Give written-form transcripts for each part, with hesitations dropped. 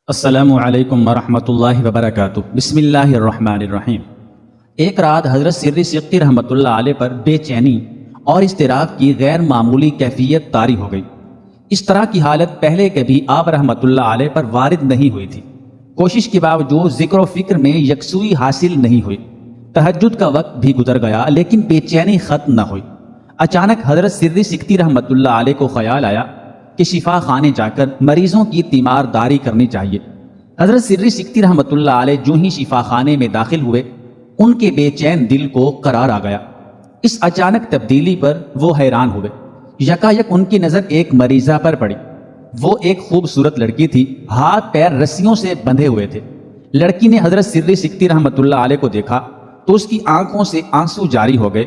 السلام علیکم ورحمۃ اللہ وبرکاتہ۔ بسم اللہ الرحمن الرحیم۔ ایک رات حضرت سری سقطی رحمۃ اللہ علیہ پر بے چینی اور اضطراب کی غیر معمولی کیفیت طاری ہو گئی۔ اس طرح کی حالت پہلے کبھی آپ رحمۃ اللہ علیہ پر وارد نہیں ہوئی تھی۔ کوشش کے باوجود ذکر و فکر میں یکسوئی حاصل نہیں ہوئی۔ تہجد کا وقت بھی گزر گیا لیکن بے چینی ختم نہ ہوئی۔ اچانک حضرت سری سقطی رحمۃ اللہ علیہ کو خیال آیا کہ شفا خانے جا کر مریضوں کی تیمار داری کرنی چاہیے۔ حضرت سری سقطی رحمۃ اللہ علیہ جو ہی شفا خانے میں داخل ہوئے، ان کے بے چین دل کو قرار آ گیا۔ اس اچانک تبدیلی پر وہ حیران ہوئے۔ یکایک ان کی نظر ایک مریضہ پر پڑی۔ وہ ایک خوبصورت لڑکی تھی، ہاتھ پیر رسیوں سے بندھے ہوئے تھے۔ لڑکی نے حضرت سری سقطی رحمۃ اللہ علیہ کو دیکھا تو اس کی آنکھوں سے آنسو جاری ہو گئے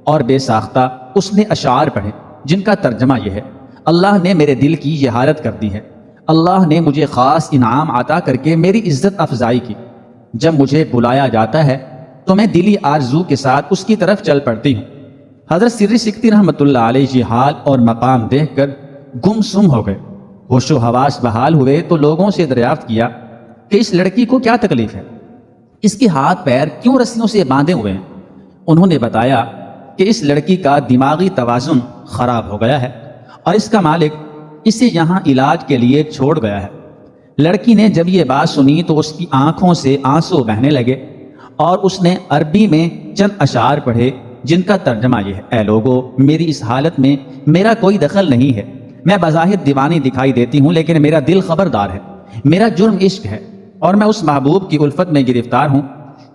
اور بے ساختہ اس نے اشعار پڑھے جن کا ترجمہ یہ ہے: اللہ نے میرے دل کی یہ حالت کر دی ہے۔ اللہ نے مجھے خاص انعام عطا کر کے میری عزت افزائی کی۔ جب مجھے بلایا جاتا ہے تو میں دلی آرزو کے ساتھ اس کی طرف چل پڑتی ہوں۔ حضرت سری سقطی رحمۃ اللہ علیہ یہ حال اور مقام دیکھ کر گم سم ہو گئے۔ ہوش و حواس بحال ہوئے تو لوگوں سے دریافت کیا کہ اس لڑکی کو کیا تکلیف ہے، اس کے ہاتھ پیر کیوں رسیوں سے باندھے ہوئے ہیں۔ انہوں نے بتایا کہ اس لڑکی کا دماغی توازن خراب ہو گیا ہے اور اس کا مالک اسے یہاں علاج کے لیے چھوڑ گیا ہے۔ لڑکی نے جب یہ بات سنی تو اس کی آنکھوں سے آنسو بہنے لگے اور اس نے عربی میں چند اشعار پڑھے جن کا ترجمہ یہ ہے: اے لوگو، میری اس حالت میں میرا کوئی دخل نہیں ہے۔ میں بظاہر دیوانی دکھائی دیتی ہوں لیکن میرا دل خبردار ہے۔ میرا جرم عشق ہے اور میں اس محبوب کی الفت میں گرفتار ہوں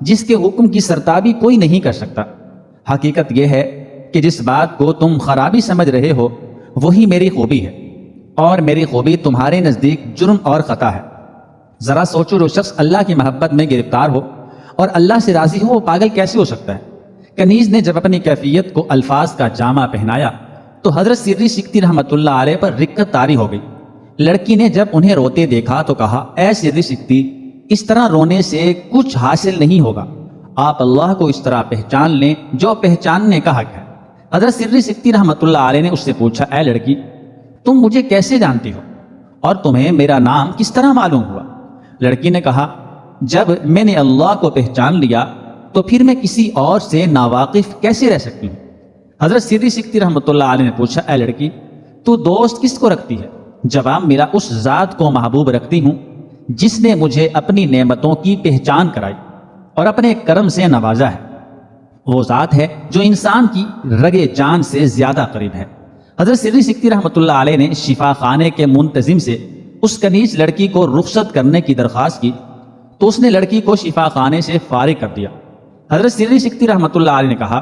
جس کے حکم کی سرتابی کوئی نہیں کر سکتا۔ حقیقت یہ ہے کہ جس بات کو تم خرابی سمجھ رہے ہو وہی میری خوبی ہے، اور میری خوبی تمہارے نزدیک جرم اور خطا ہے۔ ذرا سوچو، جو شخص اللہ کی محبت میں گرفتار ہو اور اللہ سے راضی ہو وہ پاگل کیسے ہو سکتا ہے؟ کنیز نے جب اپنی کیفیت کو الفاظ کا جامع پہنایا تو حضرت سری سقطی رحمۃ اللہ علیہ پر رقت طاری ہو گئی۔ لڑکی نے جب انہیں روتے دیکھا تو کہا: اے سری سقطی، اس طرح رونے سے کچھ حاصل نہیں ہوگا۔ آپ اللہ کو اس طرح پہچان لیں جو پہچاننے کا حق ہے۔ حضرت سری سقطی رحمۃ اللہ علیہ نے اس سے پوچھا: اے لڑکی، تم مجھے کیسے جانتی ہو اور تمہیں میرا نام کس طرح معلوم ہوا؟ لڑکی نے کہا: جب میں نے اللہ کو پہچان لیا تو پھر میں کسی اور سے ناواقف کیسے رہ سکتی ہوں؟ حضرت سری سقطی رحمۃ اللہ علیہ نے پوچھا: اے لڑکی، تو دوست کس کو رکھتی ہے؟ جواب میرا اس ذات کو محبوب رکھتی ہوں جس نے مجھے اپنی نعمتوں کی پہچان کرائی اور اپنے کرم سے نوازا ہے۔ وہ ذات ہے جو انسان کی رگے جان سے زیادہ قریب ہے۔ حضرت سری سقطی رحمۃ اللہ علیہ نے شفا خانے کے منتظم سے اس کنیز لڑکی کو رخصت کرنے کی درخواست کی تو اس نے لڑکی کو شفا خانے سے فارغ کر دیا۔ حضرت سری سقطی رحمۃ اللہ علیہ نے کہا: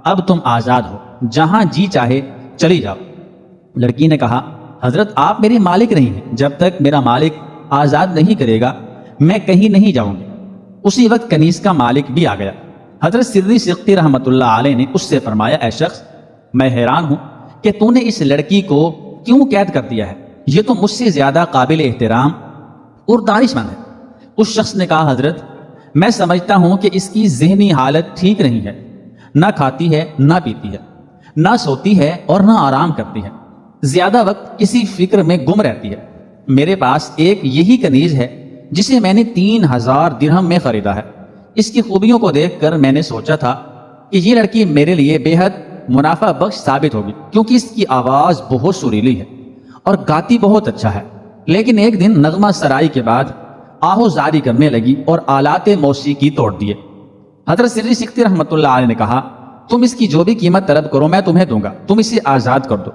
اب تم آزاد ہو، جہاں جی چاہے چلی جاؤ۔ لڑکی نے کہا: حضرت، آپ میرے مالک نہیں ہیں، جب تک میرا مالک آزاد نہیں کرے گا میں کہیں نہیں جاؤں گی۔ اسی وقت کنیز کا مالک بھی آ گیا۔ حضرت سری سقطی رحمۃ اللہ علیہ نے اس سے فرمایا: اے شخص، میں حیران ہوں کہ تو نے اس لڑکی کو کیوں قید کر دیا ہے؟ یہ تو مجھ سے زیادہ قابل احترام اور دانش مند ہے۔ اس شخص نے کہا: حضرت، میں سمجھتا ہوں کہ اس کی ذہنی حالت ٹھیک نہیں ہے، نہ کھاتی ہے نہ پیتی ہے، نہ سوتی ہے اور نہ آرام کرتی ہے، زیادہ وقت کسی فکر میں گم رہتی ہے۔ میرے پاس ایک یہی کنیز ہے جسے میں نے 3000 درہم میں خریدا ہے۔ اس کی خوبیوں کو دیکھ کر میں نے سوچا تھا کہ یہ لڑکی میرے لیے بے حد منافع بخش ثابت ہوگی، کیونکہ اس کی آواز بہت سریلی ہے اور گاتی بہت اچھا ہے۔ لیکن ایک دن نغمہ سرائی کے بعد آہو زاری کرنے لگی اور آلات موسیقی توڑ دیے۔ حضرت سری سقطی رحمۃ اللہ علیہ نے کہا: تم اس کی جو بھی قیمت طلب کرو میں تمہیں دوں گا، تم اسے آزاد کر دو۔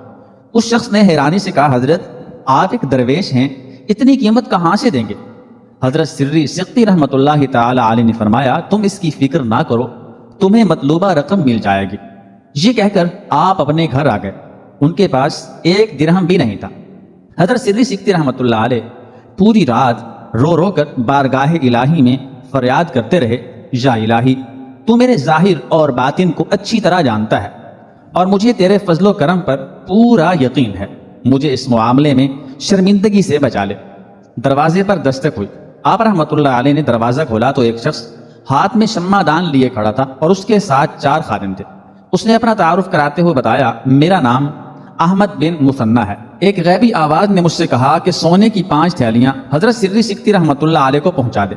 اس شخص نے حیرانی سے کہا: حضرت، آپ ایک درویش ہیں، اتنی قیمت کہاں سے دیں گے؟ حضرت سری سقطی رحمۃ اللہ تعالی علیہ نے فرمایا: تم اس کی فکر نہ کرو، تمہیں مطلوبہ رقم مل جائے گی۔ یہ کہہ کر آپ اپنے گھر آ گئے۔ ان کے پاس ایک درہم بھی نہیں تھا۔ حضرت سری سقطی رحمۃ اللہ علیہ پوری رات رو رو کر بارگاہ الہی میں فریاد کرتے رہے: یا الہی، تو میرے ظاہر اور باطن کو اچھی طرح جانتا ہے اور مجھے تیرے فضل و کرم پر پورا یقین ہے، مجھے اس معاملے میں شرمندگی سے بچا لے۔ دروازے پر دستک ہوئی۔ آپ رحمۃ اللہ علیہ نے دروازہ کھولا تو ایک شخص ہاتھ میں شمع دان لیے کھڑا تھا اور اس کے ساتھ 4 خادم تھے۔ اس نے اپنا تعارف کراتے ہوئے بتایا: میرا نام احمد بن مثنہ ہے۔ ایک غیبی آواز نے مجھ سے کہا کہ سونے کی 5 تھیلیاں حضرت سری سکتی رحمۃ اللہ علیہ کو پہنچا دے۔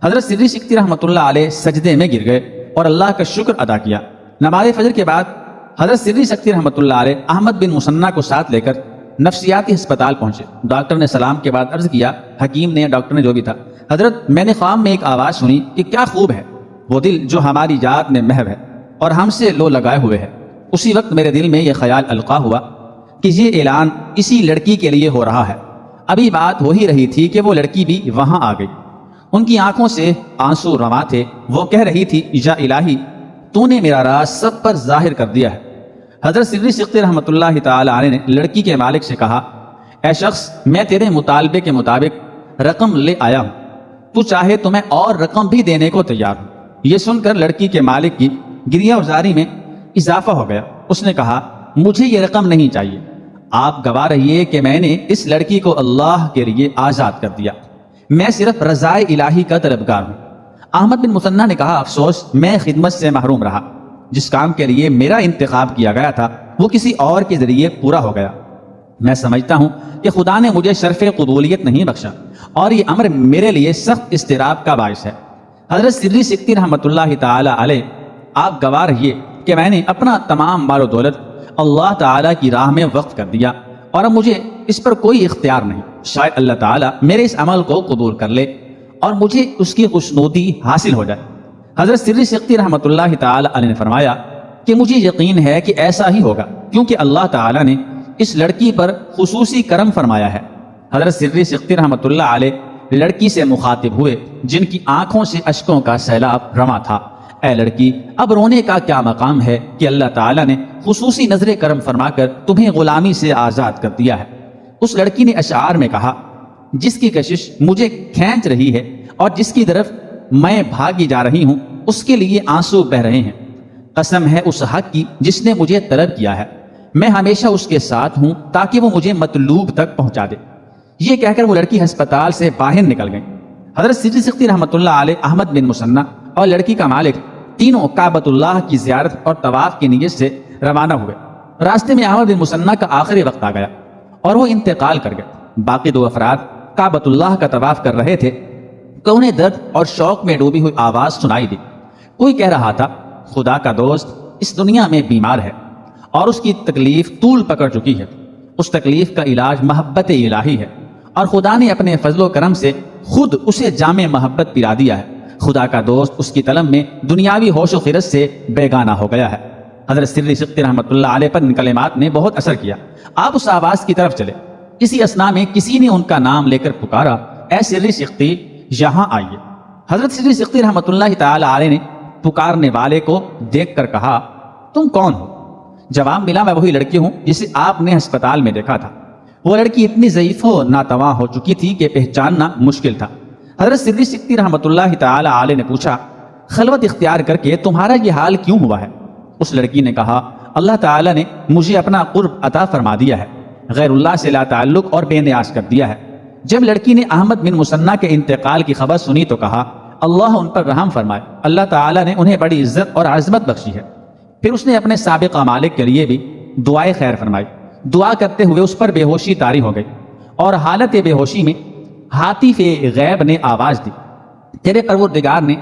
حضرت سری سکتی رحمۃ اللہ علیہ سجدے میں گر گئے اور اللہ کا شکر ادا کیا۔ نماز فجر کے بعد حضرت سری سکتی رحمۃ اللہ علیہ احمد بن مثنہ کو ساتھ لے کر نفسیاتی ہسپتال پہنچے۔ ڈاکٹر نے سلام کے بعد عرض کیا، حکیم نے، ڈاکٹر نے جو بھی تھا، حضرت میں نے خواب میں ایک آواز سنی کہ کیا خوب ہے وہ دل جو ہماری ذات میں محو ہے اور ہم سے لو لگائے ہوئے ہے۔ اسی وقت میرے دل میں یہ خیال القا ہوا کہ یہ اعلان اسی لڑکی کے لیے ہو رہا ہے۔ ابھی بات ہو ہی رہی تھی کہ وہ لڑکی بھی وہاں آ گئی۔ ان کی آنکھوں سے آنسو رواں تھے۔ وہ کہہ رہی تھی، یا الہی تو نے میرا راز سب پر ظاہر کر دیا ہے۔ حضرت سری سکتی رحمۃ اللہ تعالی علیہ نے لڑکی کے مالک سے کہا، اے شخص، میں تیرے مطالبے کے مطابق رقم لے آیا ہوں، تو چاہے تو میں اور رقم بھی دینے کو تیار ہوں۔ یہ سن کر لڑکی کے مالک کی گریہ وزاری میں اضافہ ہو گیا۔ اس نے کہا، مجھے یہ رقم نہیں چاہیے، آپ گواہ رہیے کہ میں نے اس لڑکی کو اللہ کے لیے آزاد کر دیا، میں صرف رضائے الہی کا طلبگار ہوں۔ احمد بن مثنہ نے کہا، افسوس، میں خدمت سے محروم رہا، جس کام کے لیے میرا انتخاب کیا گیا تھا وہ کسی اور کے ذریعے پورا ہو گیا۔ میں سمجھتا ہوں کہ خدا نے مجھے شرف قبولیت نہیں بخشا اور یہ امر میرے لیے سخت اضطراب کا باعث ہے۔ حضرت سری سکتی رحمۃ اللہ تعالی علیہ، آپ گواہ رہیے کہ میں نے اپنا تمام مال و دولت اللہ تعالیٰ کی راہ میں وقف کر دیا اور اب مجھے اس پر کوئی اختیار نہیں۔ شاید اللہ تعالیٰ میرے اس عمل کو قبول کر لے اور مجھے اس کی خوشنودی حاصل ہو جائے۔ حضرت سری سکتی رحمۃ اللہ تعالی علیہ نے فرمایا کہ مجھے یقین ہے کہ ایسا ہی ہوگا، کیونکہ اللہ تعالیٰ نے اس لڑکی پر خصوصی کرم فرمایا ہے۔ حضرت سری سکتی رحمۃ اللہ علیہ لڑکی سے مخاطب ہوئے جن کی آنکھوں سے اشکوں کا سیلاب رواں تھا، اے لڑکی، اب رونے کا کیا مقام ہے کہ اللہ تعالیٰ نے خصوصی نظر کرم فرما کر تمہیں غلامی سے آزاد کر دیا ہے۔ اس لڑکی نے اشعار میں کہا، جس کی کشش مجھے کھینچ رہی ہے اور جس کی طرف میں بھاگی جا رہی ہوں، اس کے لیے آنسو بہ رہے ہیں۔ قسم ہے اس حق کی جس نے مجھے طلب کیا ہے، میں ہمیشہ اس کے ساتھ ہوں تاکہ وہ مجھے مطلوب تک پہنچا دے۔ یہ کہہ کر وہ لڑکی ہسپتال سے باہر نکل گئی۔ حضرت سری سکتی رحمۃ اللہ علیہ، احمد بن مثنہ اور لڑکی کا مالک تینوں کعبۃ اللہ کی زیارت اور طواف کی نیت سے روانہ ہوئے۔ راستے میں احمد بن مثنہ کا آخری وقت آ گیا اور وہ انتقال کر گئے۔ باقی 2 افراد کعبۃ اللہ کا طواف کر رہے تھے کہ انہیں درد اور شوق میں ڈوبی ہوئی آواز سنائی دی۔ کوئی کہہ رہا تھا، خدا کا دوست اس دنیا میں بیمار ہے اور اس کی تکلیف طول پکڑ چکی ہے، اس تکلیف کا علاج محبت الہی ہے اور خدا نے اپنے فضل و کرم سے خود اسے جامع محبت پلا دیا ہے۔ خدا کا دوست اس کی طلب میں دنیاوی ہوش و خرد سے بیگانہ ہو گیا ہے۔ حضرت سری سکتی رحمۃ اللہ علیہ پر ان کلمات نے بہت اثر کیا۔ آپ اس آواز کی طرف چلے۔ اسی اثنا میں کسی نے ان کا نام لے کر پکارا، اے سری سکتی، یہاں آئیے۔ حضرت سری سکتی رحمۃ اللہ تعالی علیہ نے پکارنے والے کو دیکھ کر کہا، تم کون ہو؟ جواب ملا، میں وہی لڑکی ہوں جسے آپ نے ہسپتال میں دیکھا تھا۔ وہ لڑکی اتنی ضعیف و ناتواں ہو چکی تھی کہ پہچاننا مشکل تھا۔ حضرت سری سکتی رحمۃ اللہ تعالی علیہ نے پوچھا، خلوت اختیار کر کے تمہارا یہ حال کیوں ہوا ہے؟ اس لڑکی نے کہا، اللہ تعالی نے مجھے اپنا قرب عطا فرما دیا ہے، غیر اللہ سے لا تعلق اور بے نیاز کر دیا ہے۔ جب لڑکی نے احمد بن مثنہ کے انتقال کی خبر سنی تو کہا، اللہ ان پر رحم فرمائے، اللہ تعالی نے انہیں بڑی عزت اور عظمت بخشی ہے۔ پھر اس نے اپنے سابقہ مالک کے لیے بھی دعائے خیر فرمائی۔ دعا کرتے ہوئے اس پر بے ہوشی طاری ہو گئی اور حالت بے ہوشی میں حاطف غیب نے آواز دی، تیرے پروردگار نے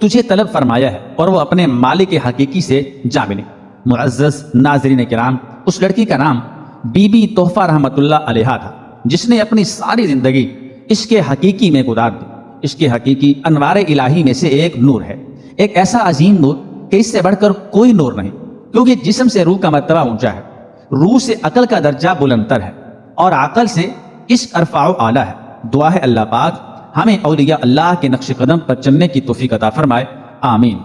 تجھے طلب فرمایا ہے اور وہ اپنے مالک حقیقی سے جا ملی۔ معزز ناظرین کرام، اس لڑکی کا نام بی بی تحفہ رحمۃ اللہ علیہا تھا، جس نے اپنی ساری زندگی عشق حقیقی میں گزار دی۔ عشق حقیقی انوار الہی میں سے ایک نور ہے، ایک ایسا عظیم نور کہ اس سے بڑھ کر کوئی نور نہیں، کیونکہ جسم سے روح کا مرتبہ اونچا ہے، روح سے عقل کا درجہ بلندتر ہے اور عقل سے عشق ارفع و اعلیٰ ہے۔ دعا ہے اللہ پاک ہمیں اولیاء اللہ کے نقش قدم پر چلنے کی توفیق عطا فرمائے، آمین۔